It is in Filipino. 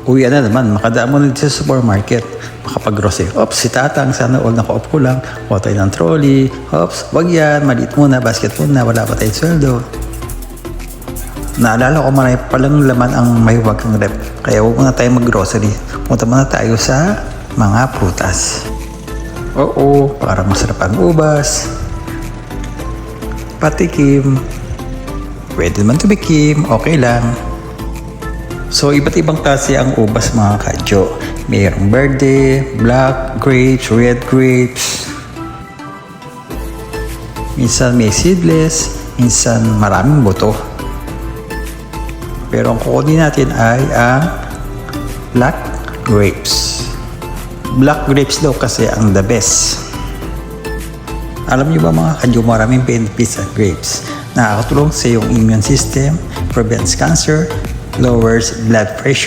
Uwi na naman, makadaan mo na dito sa supermarket. Makapag-grocery. Ops, si Tatang, sana all naka-off ko lang. Kuha tayo ng trolley. Ops, wag yan, maliit muna, basket muna, wala pa tayong sweldo. Naalala ko marami palang laman ang mahiwag ng rep. Kaya huwag muna tayo mag-grocery. Punta muna tayo sa mga prutas. Oo, parang masarap ang ubas. Patikim. Pwede naman tumikim, okay lang. So, iba't ibang klase ang ubas mga kadyo. Mayroong verde, black grapes, red grapes. Minsan may seedless, minsan maraming buto. Pero ang kukunin natin ay ang black grapes. Black grapes daw kasi ang the best. Alam niyo ba mga kadyo, maraming benefits ang grapes. Nakakatulong sa iyong immune system, prevents cancer, lowers blood pressure,